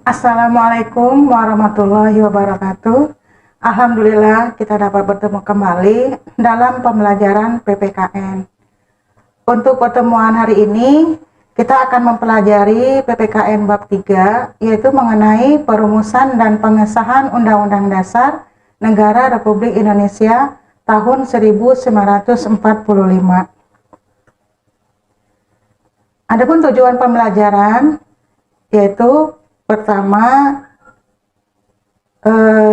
Assalamualaikum warahmatullahi wabarakatuh. Alhamdulillah kita dapat bertemu kembali dalam pembelajaran PPKN. Untuk pertemuan hari ini, kita akan mempelajari PPKN bab 3, yaitu mengenai perumusan dan pengesahan Undang-Undang Dasar Negara Republik Indonesia tahun 1945. Adapun tujuan pembelajaran yaitu pertama,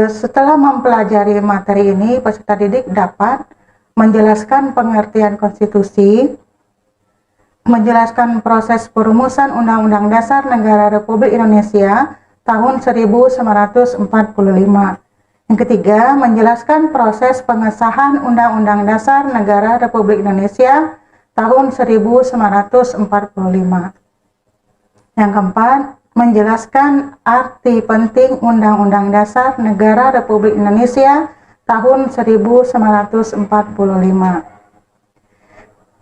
setelah mempelajari materi ini, peserta didik dapat menjelaskan pengertian konstitusi, menjelaskan proses perumusan Undang-Undang Dasar Negara Republik Indonesia tahun 1945. Yang ketiga, menjelaskan proses pengesahan Undang-Undang Dasar Negara Republik Indonesia tahun 1945. Yang keempat, menjelaskan arti penting Undang-Undang Dasar Negara Republik Indonesia tahun 1945.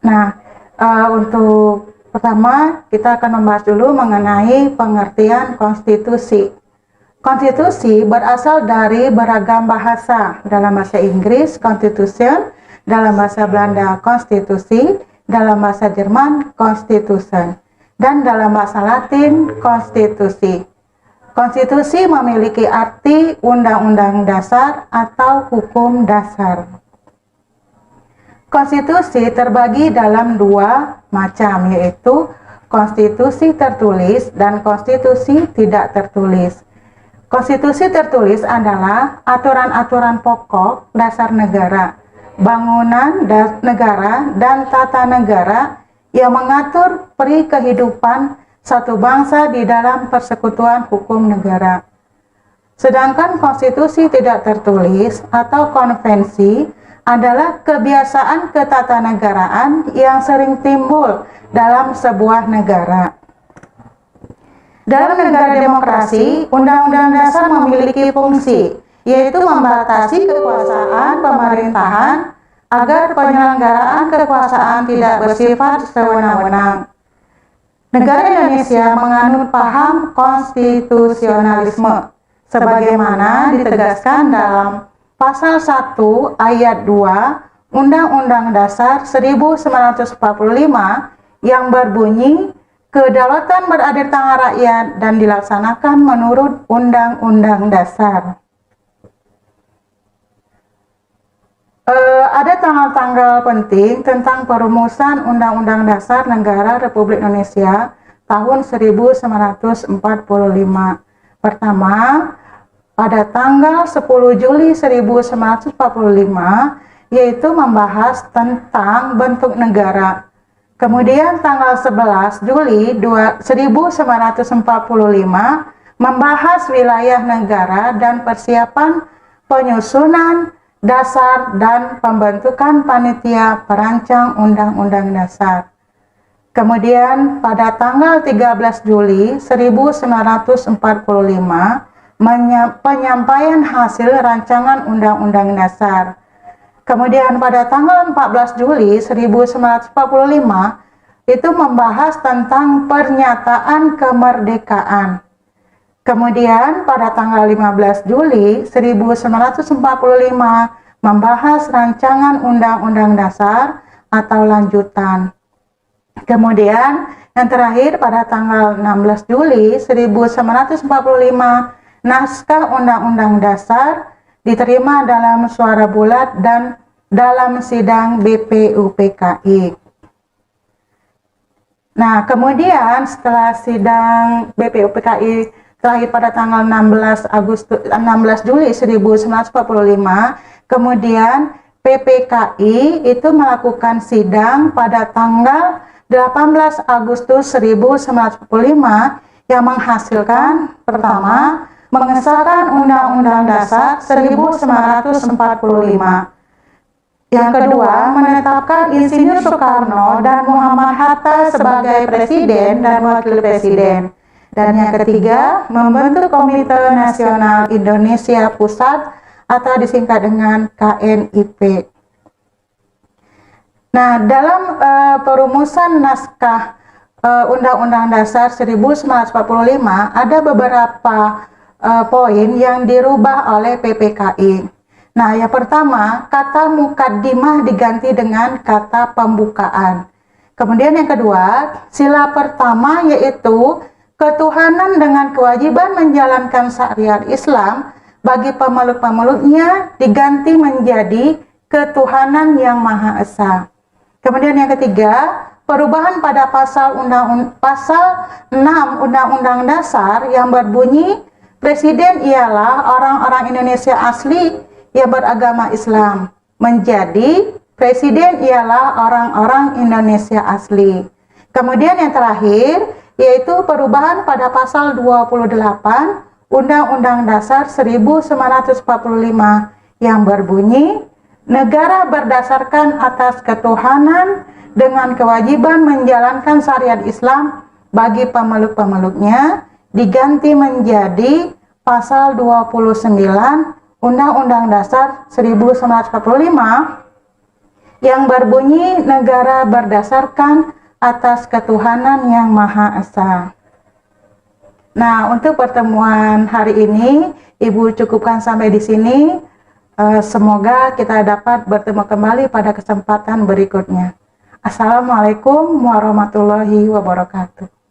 Nah, untuk pertama kita akan membahas dulu mengenai pengertian konstitusi. Konstitusi berasal dari beragam bahasa. Dalam bahasa Inggris, Constitution; dalam bahasa Belanda, konstitusi; dalam bahasa Jerman, Constitution; dan dalam bahasa Latin, konstitusi. Konstitusi memiliki arti undang-undang dasar atau hukum dasar. Konstitusi terbagi dalam dua macam, yaitu konstitusi tertulis dan konstitusi tidak tertulis. Konstitusi tertulis adalah aturan-aturan pokok dasar negara, bangunan negara, dan tata negara yang mengatur peri kehidupan satu bangsa di dalam persekutuan hukum negara. Sedangkan konstitusi tidak tertulis atau konvensi adalah kebiasaan ketatanegaraan yang sering timbul dalam sebuah negara. Dalam negara demokrasi, Undang-Undang Dasar memiliki fungsi, yaitu membatasi kekuasaan pemerintahan agar penyelenggaraan kekuasaan tidak bersifat sewenang-wenang. Negara Indonesia menganut paham konstitusionalisme, sebagaimana ditegaskan dalam Pasal 1 Ayat 2 Undang-Undang Dasar 1945 yang berbunyi, kedaulatan berada di tangan rakyat dan dilaksanakan menurut Undang-Undang Dasar. Ada tanggal-tanggal penting tentang perumusan Undang-Undang Dasar Negara Republik Indonesia tahun 1945. Pertama, pada tanggal 10 Juli 1945, yaitu membahas tentang bentuk negara. Kemudian tanggal 11 Juli 1945 membahas wilayah negara dan persiapan penyusunan dasar dan pembentukan panitia perancang Undang-Undang Dasar. Kemudian pada tanggal 13 Juli 1945 penyampaian hasil rancangan Undang-Undang Dasar. Kemudian pada tanggal 14 Juli 1945 itu membahas tentang pernyataan kemerdekaan. Kemudian pada tanggal 15 Juli 1945 membahas rancangan Undang-Undang Dasar atau lanjutan. Kemudian yang terakhir pada tanggal 16 Juli 1945 naskah Undang-Undang Dasar diterima dalam suara bulat dan dalam sidang BPUPKI. Nah, kemudian setelah sidang BPUPKI terakhir pada tanggal 16 Juli 1945, kemudian PPKI itu melakukan sidang pada tanggal 18 Agustus 1945 yang menghasilkan pertama, mengesahkan Undang-Undang Dasar 1945. Yang kedua, menetapkan Insinyur Soekarno dan Muhammad Hatta sebagai Presiden dan Wakil Presiden. Dan yang ketiga, membentuk Komite Nasional Indonesia Pusat atau disingkat dengan KNIP. Nah, dalam perumusan naskah Undang-Undang Dasar 1945 ada beberapa poin yang dirubah oleh PPKI. Nah, yang pertama, kata mukaddimah diganti dengan kata pembukaan. Kemudian yang kedua, sila pertama yaitu ketuhanan dengan kewajiban menjalankan syariat Islam bagi pemeluk-pemeluknya diganti menjadi ketuhanan yang Maha Esa. Kemudian yang ketiga, perubahan pada pasal 6 Undang-Undang Dasar yang berbunyi Presiden ialah orang-orang Indonesia asli yang beragama Islam menjadi Presiden ialah orang-orang Indonesia asli. Kemudian yang terakhir yaitu perubahan pada pasal 28 Undang-Undang Dasar 1945 yang berbunyi negara berdasarkan atas ketuhanan dengan kewajiban menjalankan syariat Islam bagi pemeluk-pemeluknya diganti menjadi pasal 29 Undang-Undang Dasar 1945 yang berbunyi negara berdasarkan atas ketuhanan yang Maha Esa. Nah, untuk pertemuan hari ini Ibu cukupkan sampai di sini. Semoga kita dapat bertemu kembali pada kesempatan berikutnya. Assalamualaikum warahmatullahi wabarakatuh.